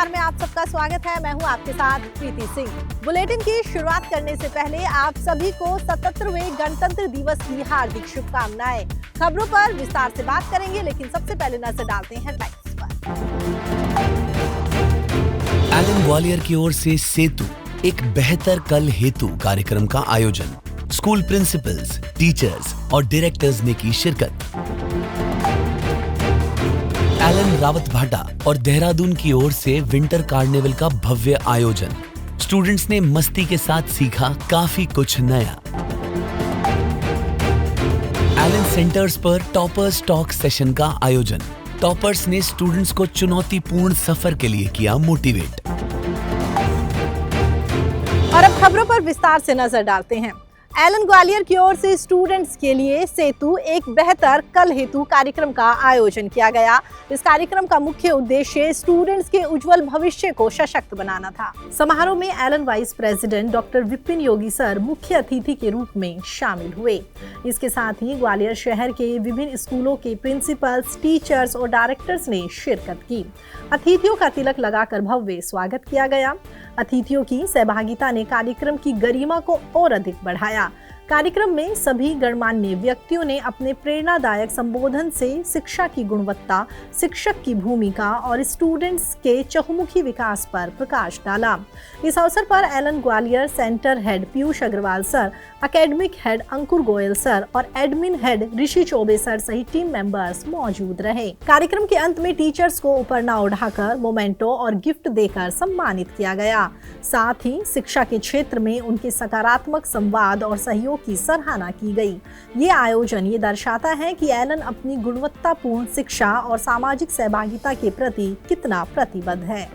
में आप सबका स्वागत है। मैं हूं आपके साथ प्रीति सिंह। बुलेटिन की शुरुआत करने से पहले आप सभी को 77वें गणतंत्र दिवस की हार्दिक शुभकामनाएं। खबरों पर विस्तार से बात करेंगे, लेकिन सबसे पहले नजर डालते हैं हेडलाइंस पर। एलन ग्वालियर की ओर से सेतु एक बेहतर कल हेतु कार्यक्रम का आयोजन। स्कूल प्रिंसिपल्स, टीचर्स और डायरेक्टर्स ने की शिरकत। एलन रावतभाटा और देहरादून की ओर से विंटर कार्निवल का भव्य आयोजन। स्टूडेंट्स ने मस्ती के साथ सीखा काफी कुछ नया। एलन सेंटर्स पर टॉपर्स टॉक सेशन का आयोजन। टॉपर्स ने स्टूडेंट्स को चुनौतीपूर्ण सफर के लिए किया मोटिवेट। और अब खबरों पर विस्तार से नजर डालते हैं। एलन ग्वालियर की ओर से स्टूडेंट्स के लिए सेतु एक बेहतर कल हेतु कार्यक्रम का आयोजन किया गया। इस कार्यक्रम का मुख्य उद्देश्य स्टूडेंट्स के उज्जवल भविष्य को सशक्त बनाना था। समारोह में Allen vice president doctor Vipin Yogi sir मुख्य अतिथि के रूप में शामिल हुए। इसके साथ ही ग्वालियर शहर के विभिन्न स्कूलों के प्रिंसिपल्स, टीचर्स और डायरेक्टर्स ने शिरकत की। अतिथियों का तिलक लगाकर भव्य स्वागत किया गया। अतिथियों की सहभागिता ने कार्यक्रम की गरिमा को और अधिक बढ़ाया। कार्यक्रम में सभी गणमान्य व्यक्तियों ने अपने प्रेरणादायक संबोधन से शिक्षा की गुणवत्ता, शिक्षक की भूमिका और स्टूडेंट्स के चहुमुखी विकास पर प्रकाश डाला। इस अवसर पर Allen Gwalior centre head Piyush Agrawal sir, academic head Ankur Goyal sir और admin head Rishi Chaubey sir सहित टीम मेंबर्स मौजूद रहे। कार्यक्रम के अंत में टीचर्स को उपरना उठाकर मोमेंटो और गिफ्ट देकर सम्मानित किया गया। साथ ही शिक्षा के क्षेत्र में उनके सकारात्मक संवाद और सहयोग की सराहना की गई। ये आयोजन ये दर्शाता है कि एलन अपनी गुणवत्तापूर्ण शिक्षा और सामाजिक सहभागिता के प्रति कितना प्रतिबद्ध है।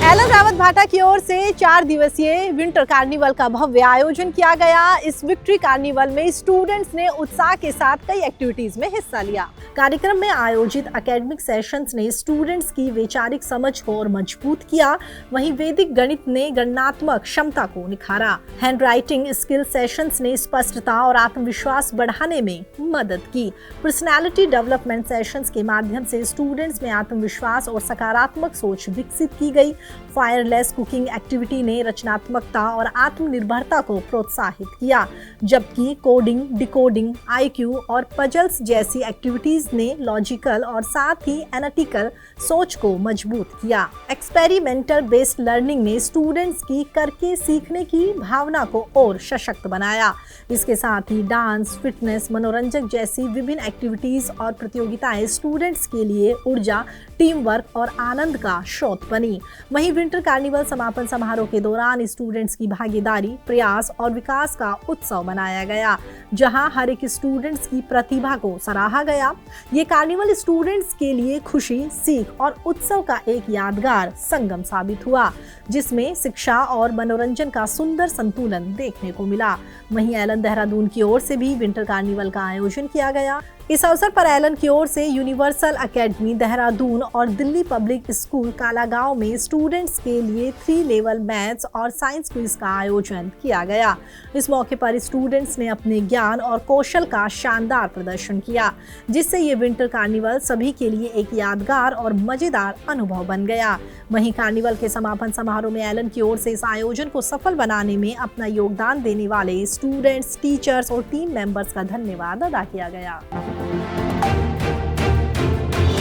एलन रावतभाटा की ओर से 4 दिवसीय विंटर कार्निवल का भव्य आयोजन किया गया। इस विक्ट्री कार्निवल में स्टूडेंट्स ने उत्साह के साथ कई एक्टिविटीज में हिस्सा लिया। कार्यक्रम में आयोजित एकेडमिक सेशंस ने स्टूडेंट्स की वैचारिक समझ को और मजबूत किया। वहीं वैदिक गणित ने गणनात्मक क्षमता को निखारा। हैंड राइटिंग स्किल सेशंस ने स्पष्टता और आत्मविश्वास बढ़ाने में मदद की। पर्सनैलिटी डेवलपमेंट सेशंस के माध्यम से स्टूडेंट्स में आत्मविश्वास और सकारात्मक सोच विकसित की गई। फायरलेस कुकिंग एक्टिविटी ने रचनात्मकता और आत्मनिर्भरता को प्रोत्साहित किया, जबकि कोडिंग, डिकोडिंग, आईक्यू और पजल्स जैसी एक्टिविटीज ने लॉजिकल और साथ ही एनालिटिकल सोच को मजबूत किया। एक्सपेरिमेंटल बेस्ड लर्निंग ने स्टूडेंट्स की करके सीखने की भावना को और सशक्त बनाया। इसके साथ ही डांस, फिटनेस, मनोरंजन जैसी विभिन्न एक्टिविटीज और प्रतियोगिताएं स्टूडेंट्स के लिए ऊर्जा, टीम वर्क और आनंद का स्रोत बनी। वहीं विंटर कार्निवल समापन समारोह के दौरान स्टूडेंट्स की भागीदारी, प्रयास और विकास का उत्सव मनाया गया, जहां हर एक स्टूडेंट्स की प्रतिभा को सराहा गया। ये कार्निवल स्टूडेंट्स के लिए खुशी, सीख और उत्सव का एक यादगार संगम साबित हुआ, जिसमें शिक्षा और मनोरंजन का सुंदर संतुलन देखने को मिला। वहीं एलन देहरादून की ओर से भी विंटर कार्निवल का आयोजन किया गया। इस अवसर पर एलन की ओर से यूनिवर्सल एकेडमी देहरादून और दिल्ली पब्लिक स्कूल कालागांव में स्टूडेंट्स के लिए 3 लेवल मैथ्स और साइंस क्विज का आयोजन किया गया। इस मौके पर स्टूडेंट्स ने अपने ज्ञान और कौशल का शानदार प्रदर्शन किया, जिससे ये विंटर कार्निवल सभी के लिए एक यादगार और मजेदार अनुभव बन गया। वहीं कार्निवल के समापन समारोह में एलन की ओर से इस आयोजन को सफल बनाने में अपना योगदान देने वाले स्टूडेंट्स, टीचर्स और टीम मेंबर्स का धन्यवाद अदा किया गया।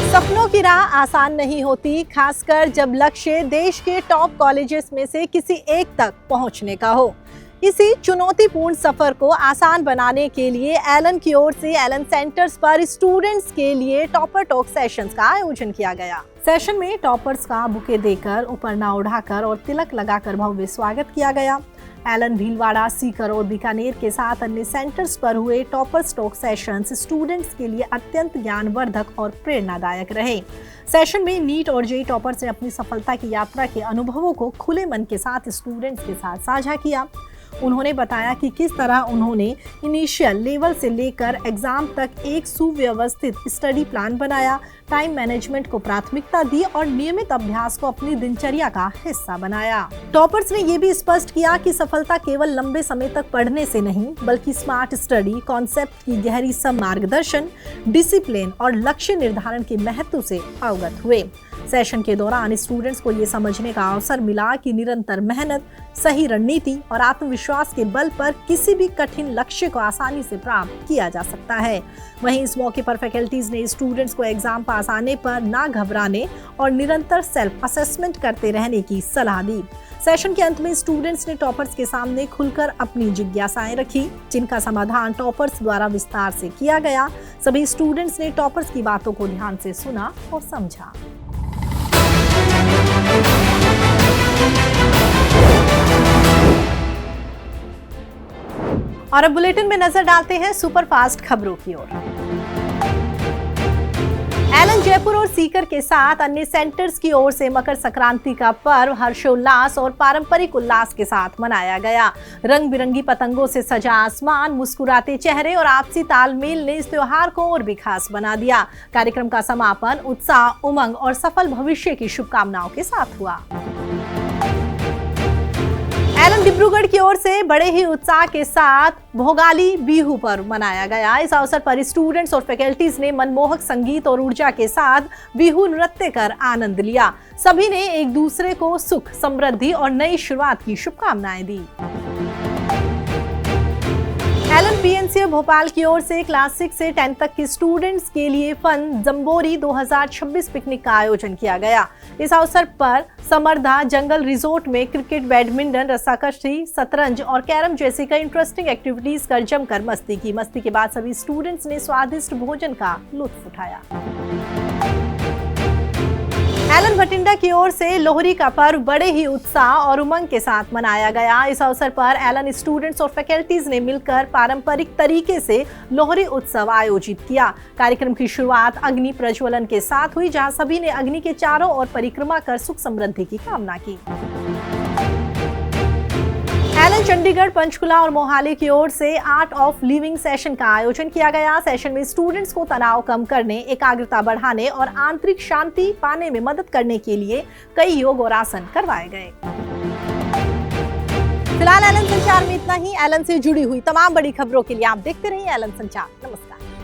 सपनों की राह आसान नहीं होती, खासकर जब लक्ष्य देश के टॉप कॉलेजेस में से किसी एक तक पहुंचने का हो। इसी चुनौतीपूर्ण सफर को आसान बनाने के लिए एलन की ओर से एलन सेंटर्स पर स्टूडेंट्स के लिए टॉपर टॉक सेशंस का आयोजन किया गया। सेशन में टॉपर्स का बुके देकर, उपरना उठाकर और तिलक लगाकर भव्य स्वागत किया गया। एलन, भीलवाड़ा, सीकर और बीकानेर के साथ अन्य सेंटर्स पर हुए टॉपर्स टॉक सेशंस स्टूडेंट्स के लिए अत्यंत ज्ञानवर्धक और प्रेरणादायक रहे। सेशन में नीट और जेईई टॉपर्स ने अपनी सफलता की यात्रा के अनुभवों को खुले मन के साथ स्टूडेंट्स के साथ साझा किया। उन्होंने बताया कि किस तरह उन्होंने इनिशियल लेवल से लेकर एग्जाम तक एक सुव्यवस्थित स्टडी प्लान बनाया, टाइम मैनेजमेंट को प्राथमिकता दी और नियमित अभ्यास को अपनी दिनचर्या का हिस्सा बनाया। टॉपर्स ने ये भी स्पष्ट किया कि सफलता केवल लंबे समय तक पढ़ने से नहीं, बल्कि स्मार्ट स्टडी, कॉन्सेप्ट की गहरी मार्गदर्शन, डिसिप्लिन और लक्ष्य निर्धारण के महत्व से अवगत हुए। सेशन के दौरान स्टूडेंट्स को ये समझने का अवसर मिला कि निरंतर मेहनत, सही रणनीति और आत्मविश्वास के बल पर किसी भी कठिन लक्ष्य को आसानी से प्राप्त किया जा सकता है। वहीं इस मौके पर फैकल्टीज ने स्टूडेंट्स को एग्जाम पास आने पर ना घबराने और निरंतर सेल्फ असेसमेंट करते रहने की सलाह दी। सेशन के अंत में स्टूडेंट्स ने टॉपर्स के सामने खुलकर अपनी जिज्ञासाएं रखी, जिनका समाधान टॉपर्स द्वारा विस्तार से किया गया। सभी स्टूडेंट्स ने टॉपर्स की बातों को ध्यान से सुना और समझा। और अब बुलेटिन में नजर डालते हैं सुपरफास्ट खबरों की ओर। एलन जयपुर और सीकर के साथ अन्य सेंटर्स की ओर से मकर संक्रांति का पर्व हर्षोल्लास और पारंपरिक उल्लास के साथ मनाया गया। रंग बिरंगी पतंगों से सजा आसमान, मुस्कुराते चेहरे और आपसी तालमेल ने इस त्योहार को और भी खास बना दिया। कार्यक्रम का समापन उत्साह, उमंग और सफल भविष्य की शुभकामनाओं के साथ हुआ। एलन डिब्रूगढ़ की ओर से बड़े ही उत्साह के साथ भोगाली बिहू पर्व मनाया गया। इस अवसर पर स्टूडेंट्स और फैकल्टीज ने मनमोहक संगीत और ऊर्जा के साथ बिहू नृत्य कर आनंद लिया। सभी ने एक दूसरे को सुख, समृद्धि और नई शुरुआत की शुभकामनाएं दी। एलन पीएनसी भोपाल की ओर से क्लास 6 से 10 तक के स्टूडेंट्स के लिए फन जम्बोरी 2026 पिकनिक का आयोजन किया गया। इस अवसर पर समर्धा जंगल रिजोर्ट में क्रिकेट, बैडमिंटन, रस्साकशी, शतरंज और कैरम जैसी कई इंटरेस्टिंग एक्टिविटीज कर जमकर मस्ती की। मस्ती के बाद सभी स्टूडेंट्स ने स्वादिष्ट भोजन का लुत्फ उठाया। एलन भटिंडा की ओर से लोहरी का पर्व बड़े ही उत्साह और उमंग के साथ मनाया गया। इस अवसर पर एलन स्टूडेंट्स और फैकल्टीज ने मिलकर पारंपरिक तरीके से लोहरी उत्सव आयोजित किया। कार्यक्रम की शुरुआत अग्नि प्रज्वलन के साथ हुई, जहां सभी ने अग्नि के चारों ओर परिक्रमा कर सुख समृद्धि की कामना की। एलन चंडीगढ़, पंचकुला और मोहाली की ओर से आर्ट ऑफ लिविंग सेशन का आयोजन किया गया। सेशन में स्टूडेंट्स को तनाव कम करने, एकाग्रता बढ़ाने और आंतरिक शांति पाने में मदद करने के लिए कई योग और आसन करवाए गए। फिलहाल एलन संचार में इतना ही। एलन से जुड़ी हुई तमाम बड़ी खबरों के लिए आप देखते रहिए एलन संचार। नमस्कार।